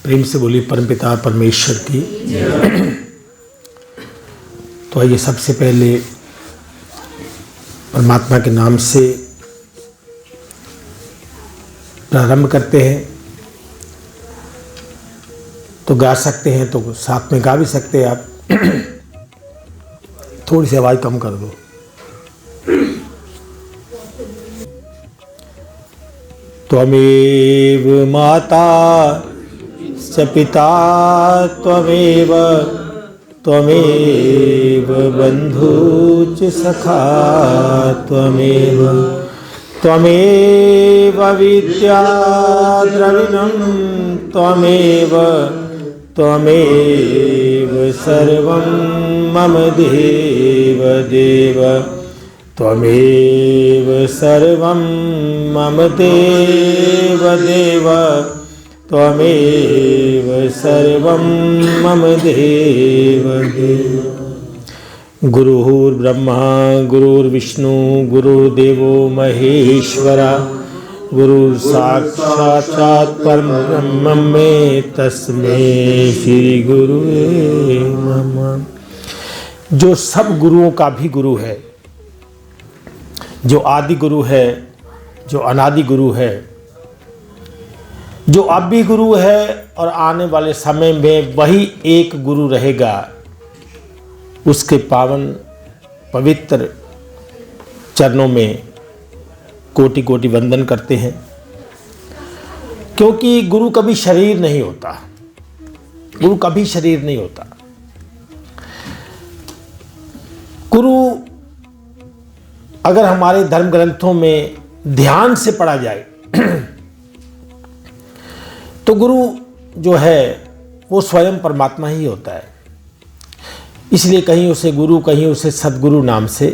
प्रेम से बोली परमपिता परमेश्वर की। तो आइए सबसे पहले परमात्मा के नाम से प्रारंभ करते हैं। तो गा सकते हैं तो साथ में गा भी सकते हैं आप। थोड़ी सी आवाज़ कम कर दो। त्वमेव माता च पिता त्वमेव त्वमेव बन्धु च सखा त्वमेव त्वमेव विद्या द्रविणं त्वमेव त्वमेव सर्वं मम देव देव त्वमेव सर्वं मम देव देव त्वमेव सर्वं मम देव देव। गुरुर्ब्रह्मा गुरुर्विष्णु गुरुर्देवो महेश्वरा गुरुर्साक्षात् परब्रह्म तस्मै श्री गुरुवे नमः। जो सब गुरुओं का भी गुरु है, जो आदि गुरु है, जो अनादि गुरु है, जो अब भी गुरु है और आने वाले समय में वही एक गुरु रहेगा, उसके पावन पवित्र चरणों में कोटि कोटि वंदन करते हैं। क्योंकि गुरु कभी शरीर नहीं होता, गुरु कभी शरीर नहीं होता। गुरु अगर हमारे धर्म ग्रंथों में ध्यान से पढ़ा जाए तो गुरु जो है वो स्वयं परमात्मा ही होता है। इसलिए कहीं उसे गुरु, कहीं उसे सद्गुरु नाम से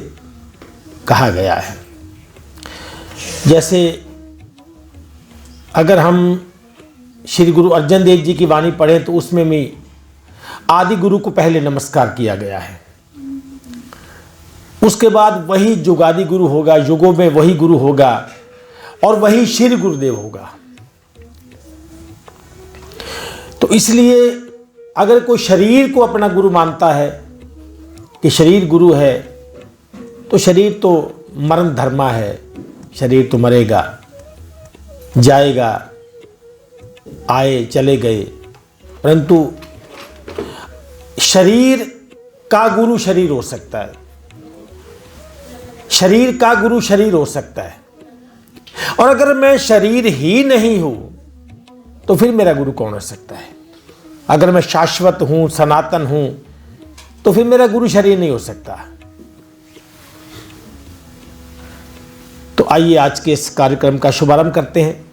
कहा गया है। जैसे अगर हम श्री गुरु अर्जन देव जी की वाणी पढ़ें तो उसमें भी आदि गुरु को पहले नमस्कार किया गया है। उसके बाद वही जुगादि गुरु होगा, युगों में वही गुरु होगा और वही श्री गुरुदेव होगा। तो इसलिए अगर कोई शरीर को अपना गुरु मानता है कि शरीर गुरु है, तो शरीर तो मरण धर्मा है, शरीर तो मरेगा जाएगा, आए चले गए। परंतु शरीर का गुरु शरीर हो सकता है, शरीर का गुरु शरीर हो सकता है। और अगर मैं शरीर ही नहीं हूं तो फिर मेरा गुरु कौन हो सकता है? अगर मैं शाश्वत हूं, सनातन हूं, तो फिर मेरा गुरु शरीर नहीं हो सकता। तो आइए आज के इस कार्यक्रम का शुभारंभ करते हैं।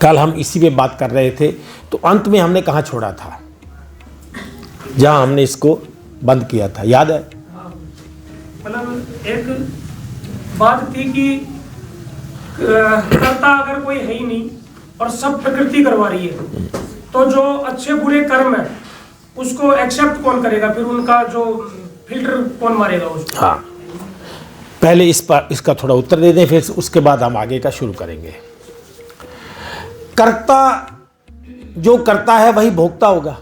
कल हम इसी पे बात कर रहे थे, तो अंत में हमने कहाँ छोड़ा था, जहां हमने इसको बंद किया था, याद है? मतलब एक बात थी कि कर्ता अगर कोई है ही नहीं और सब प्रकृति करवा रही है, तो जो अच्छे बुरे कर्म है उसको एक्सेप्ट कौन करेगा? फिर उनका जो फिल्टर कौन मारेगा उसको? हाँ, पहले इसका थोड़ा उत्तर दे दें, फिर उसके बाद हम आगे का शुरू करेंगे। कर्ता जो करता है वही भोगता होगा,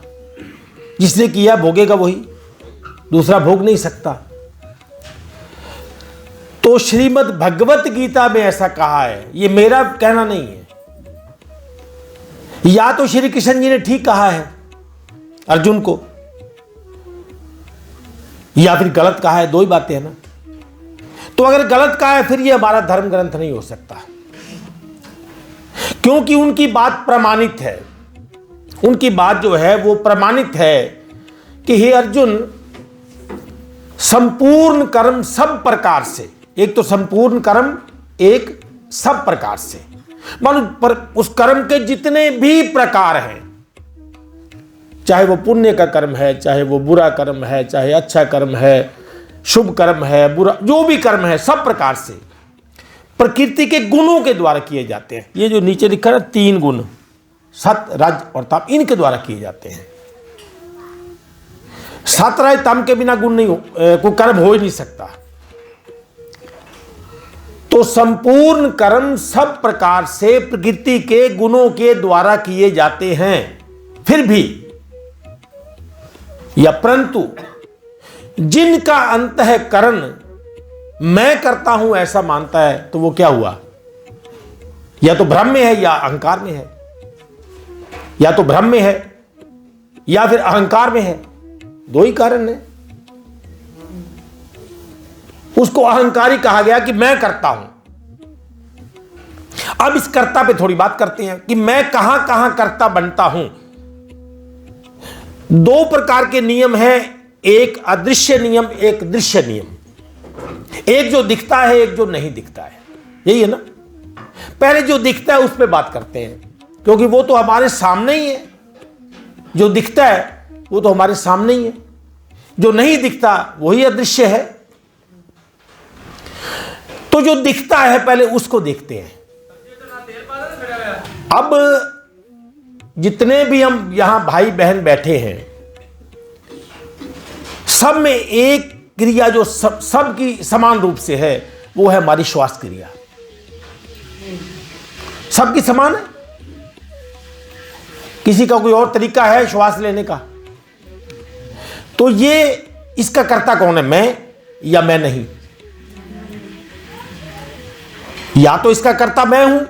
जिसने किया भोगेगा वही, दूसरा भोग नहीं सकता। तो श्रीमद् भगवत गीता में ऐसा कहा है, ये मेरा कहना नहीं है। या तो श्री कृष्ण जी ने ठीक कहा है अर्जुन को, या फिर गलत कहा है, दो ही बातें हैं ना। तो अगर गलत कहा है फिर ये हमारा धर्म ग्रंथ नहीं हो सकता, क्योंकि उनकी बात प्रमाणित है। उनकी बात जो है वो प्रमाणित है कि हे अर्जुन, संपूर्ण कर्म सब प्रकार से, एक तो संपूर्ण कर्म, एक सब प्रकार से, मानो पर उस कर्म के जितने भी प्रकार हैं, चाहे वो पुण्य का कर्म है, चाहे वो बुरा कर्म है, चाहे अच्छा कर्म है, शुभ कर्म है, बुरा, जो भी कर्म है, सब प्रकार से प्रकृति के गुणों के द्वारा किए जाते हैं। ये जो नीचे लिखा है 3 गुण, सत, रज और तम, इनके द्वारा किए जाते हैं। सत, रज, तम के बिना गुण नहीं कोई कर्म हो ही नहीं सकता। तो संपूर्ण कर्म सब प्रकार से प्रकृति के गुणों के द्वारा किए जाते हैं। फिर भी या परंतु जिनका अंतःकरण मैं करता हूं ऐसा मानता है, तो वो क्या हुआ? या तो भ्रम में है या अहंकार में है, या तो भ्रम में है या फिर अहंकार में है। दो ही कारण है। उसको अहंकारी कहा गया कि मैं करता हूं। अब इस कर्ता पे थोड़ी बात करते हैं कि मैं कहां कहां कर्ता बनता हूं। दो प्रकार के नियम हैं, एक अदृश्य नियम, एक दृश्य नियम। एक जो दिखता है, एक जो नहीं दिखता है। यही है ना। पहले जो दिखता है उस पर बात करते हैं, क्योंकि वो तो हमारे सामने ही है। जो दिखता है वो तो हमारे सामने ही है। जो नहीं दिखता वही अदृश्य है। तो जो दिखता है पहले उसको देखते हैं। अब जितने भी हम यहां भाई बहन बैठे हैं, सब में एक क्रिया जो सब की समान रूप से है, वो है हमारी श्वास क्रिया। सबकी समान है। किसी का कोई और तरीका है श्वास लेने का? तो ये इसका कर्ता कौन है? मैं या मैं नहीं? या तो इसका कर्ता मैं हूं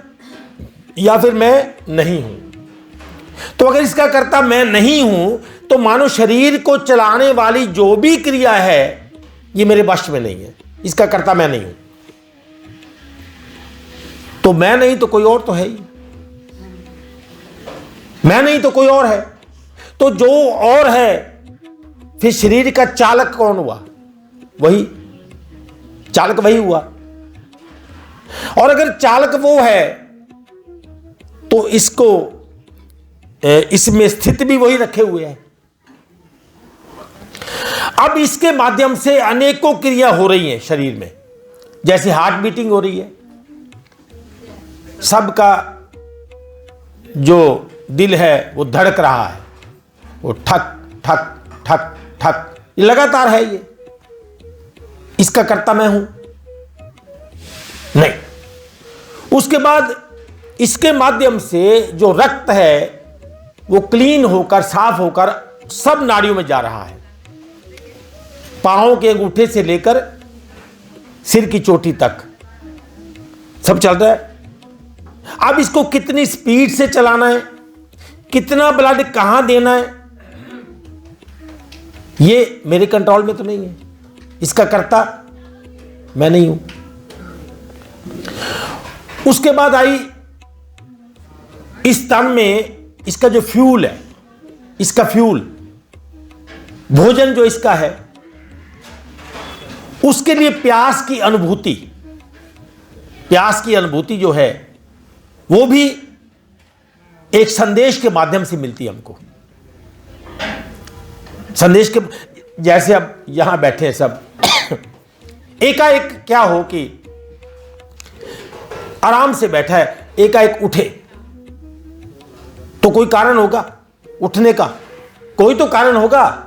या फिर मैं नहीं हूं। तो अगर इसका कर्ता मैं नहीं हूं, तो मानो शरीर को चलाने वाली जो भी क्रिया है ये मेरे वश में नहीं है। इसका कर्ता मैं नहीं हूं। तो मैं नहीं तो कोई और तो है ही। मैं नहीं तो कोई और है। तो जो और है, फिर शरीर का चालक कौन हुआ? वही चालक, वही हुआ। और अगर चालक वो है, तो इसको इसमें स्थित भी वही रखे हुए है। अब इसके माध्यम से अनेकों क्रिया हो रही हैं शरीर में। जैसे हार्ट बीटिंग हो रही है, सबका जो दिल है वो धड़क रहा है, वो ठक ठक ठक ठक ये लगातार है। ये इसका कर्ता मैं हूं? नहीं। उसके बाद इसके माध्यम से जो रक्त है वो क्लीन होकर, साफ होकर सब नाड़ियों में जा रहा है। पांवों के अंगूठे से लेकर सिर की चोटी तक सब चल रहा है। अब इसको कितनी स्पीड से चलाना है, कितना ब्लड कहां देना है, ये मेरे कंट्रोल में तो नहीं है। इसका कर्ता मैं नहीं हूं। उसके बाद आई इस तन में इसका जो फ्यूल है, इसका फ्यूल भोजन जो इसका है, उसके लिए प्यास की अनुभूति, प्यास की अनुभूति जो है वो भी एक संदेश के माध्यम से मिलती है हमको। संदेश के, जैसे अब यहां बैठे हैं सब, एकाएक क्या हो कि आराम से बैठा है, एकाएक उठे तो कोई कारण होगा उठने का, कोई तो कारण होगा।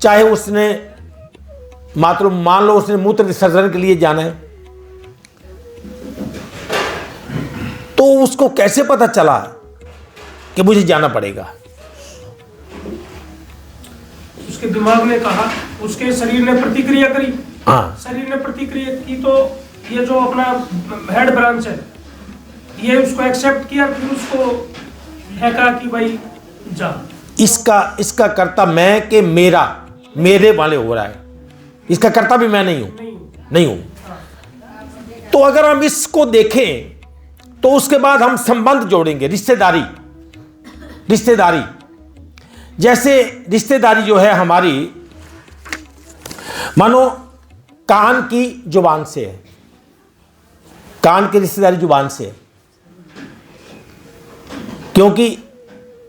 चाहे उसने मात्र मान लो उसने मूत्र विसर्जन के लिए जाना है, तो उसको कैसे पता चला कि मुझे जाना पड़ेगा? उसके दिमाग ने कहा, उसके शरीर ने प्रतिक्रिया करी। हाँ, शरीर ने प्रतिक्रिया की तो ये जो अपना हेड ब्रांच है ये उसको एक्सेप्ट किया, फिर उसको है कहा कि भाई जा। इसका कर्ता मैं के मेरा, मेरे वाले हो रहा है। इसका कर्ता भी मैं नहीं हूं। तो अगर हम इसको देखें तो उसके बाद हम संबंध जोड़ेंगे, रिश्तेदारी। जैसे रिश्तेदारी जो है हमारी, मानो कान की जुबान से है। कान की रिश्तेदारी जुबान से है, क्योंकि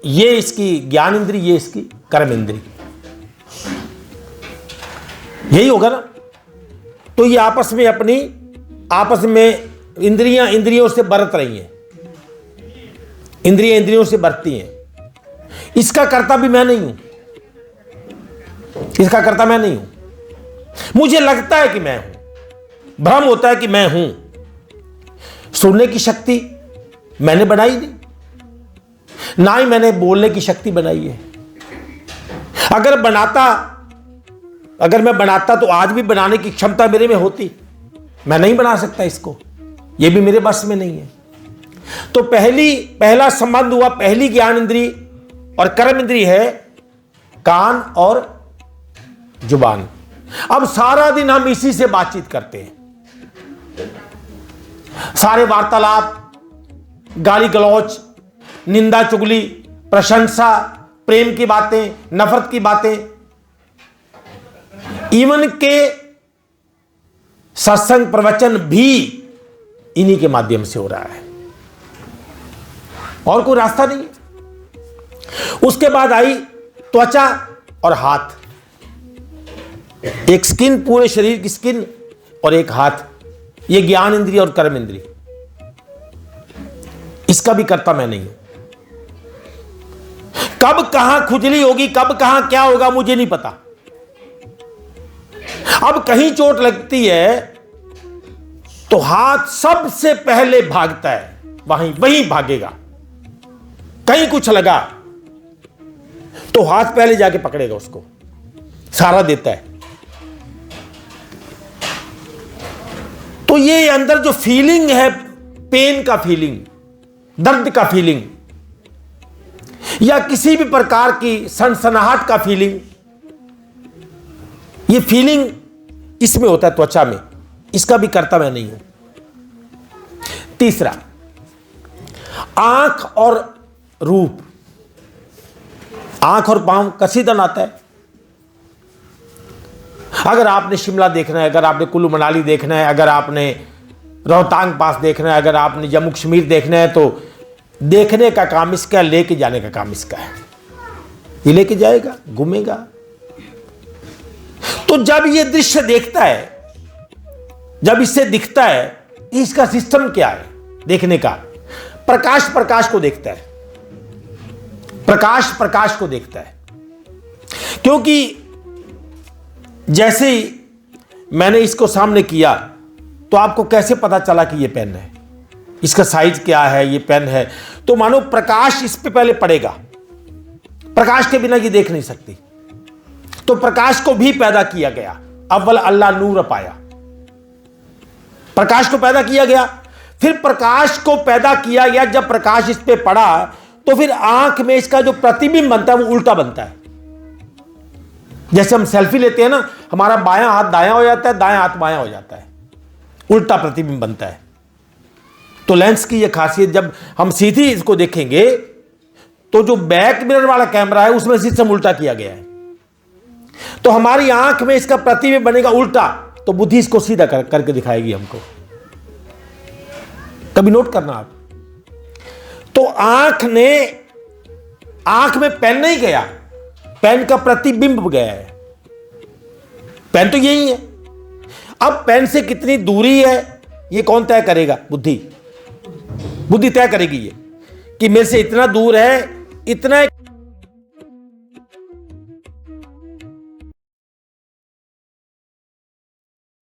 ये इसकी ज्ञान इंद्री, ये इसकी कर्म इंद्री, यही होगा ना। तो ये आपस में इंद्रियों से बरत रही हैं, इंद्रियों से बरतती हैं। इसका कर्ता भी मैं नहीं हूं। इसका कर्ता मैं नहीं हूं। मुझे लगता है कि मैं हूं, भ्रम होता है कि मैं हूं। सुनने की शक्ति मैंने बनाई नहीं, ना ही मैंने बोलने की शक्ति बनाई है। अगर मैं बनाता तो आज भी बनाने की क्षमता मेरे में होती। मैं नहीं बना सकता इसको, यह भी मेरे बस में नहीं है। तो पहला संबंध हुआ, पहली ज्ञान इंद्री और कर्म इंद्री है कान और जुबान। अब सारा दिन हम इसी से बातचीत करते हैं, सारे वार्तालाप, गाली गलौच, निंदा चुगली, प्रशंसा, प्रेम की बातें, नफरत की बातें, इवन के सत्संग प्रवचन भी इन्हीं के माध्यम से हो रहा है, और कोई रास्ता नहीं है। उसके बाद आई त्वचा और हाथ, एक स्किन, पूरे शरीर की स्किन, और एक हाथ, ये ज्ञान इंद्रिय और कर्म इंद्रिय। इसका भी कर्ता मैं नहीं हूं। कब कहां खुजली होगी, कब कहां क्या होगा, मुझे नहीं पता। अब कहीं चोट लगती है तो हाथ सबसे पहले भागता है, वहीं भागेगा। कहीं कुछ लगा तो हाथ पहले जाके पकड़ेगा, उसको सहारा देता है। तो ये अंदर जो फीलिंग है, पेन का फीलिंग, दर्द का फीलिंग, या किसी भी प्रकार की सनसनाहट का फीलिंग, ये फीलिंग इसमें होता है, त्वचा में। इसका भी कर्ता मैं नहीं हूं। तीसरा, आंख और रूप। आंख और पांव कसीदन आता है। अगर आपने शिमला देखना है, अगर आपने कुल्लू मनाली देखना है, अगर आपने रोहतांग पास देखना है, अगर आपने जम्मू कश्मीर देखना है, तो देखने का काम इसका, लेके जाने का काम इसका है। ये लेके जाएगा, घूमेगा। तो जब ये दृश्य देखता है, जब इससे दिखता है, इसका सिस्टम क्या है देखने का? प्रकाश को देखता है, प्रकाश को देखता है। क्योंकि जैसे ही मैंने इसको सामने किया तो आपको कैसे पता चला कि ये पेन है, इसका साइज क्या है, ये पेन है? तो मानो प्रकाश इस पे पहले पड़ेगा। प्रकाश के बिना ये देख नहीं सकती। तो प्रकाश को भी पैदा किया गया। अव्वल अल्लाह नूर पाया, प्रकाश को पैदा किया गया। फिर प्रकाश को पैदा किया गया, जब प्रकाश इस पे पड़ा तो फिर आंख में इसका जो प्रतिबिंब बनता है वो उल्टा बनता है। जैसे हम सेल्फी लेते हैं ना, हमारा बायां हाथ दायां हो जाता है, दायां हाथ बायां हो जाता है, उल्टा प्रतिबिंब बनता है। तो लेंस की यह खासियत, जब हम सीधी इसको देखेंगे तो जो बैक मिरर वाला कैमरा है उसमें सिस्टम उल्टा किया गया है। तो हमारी आंख में इसका प्रतिबिंब बनेगा उल्टा, तो बुद्धि इसको सीधा करके दिखाएगी हमको। कभी नोट करना आप। तो आंख में पेन नहीं गया, पेन का प्रतिबिंब गया है। पेन तो यही है। अब पेन से कितनी दूरी है ये कौन तय करेगा? बुद्धि तय करेगी ये, कि मेरे से इतना दूर है, इतना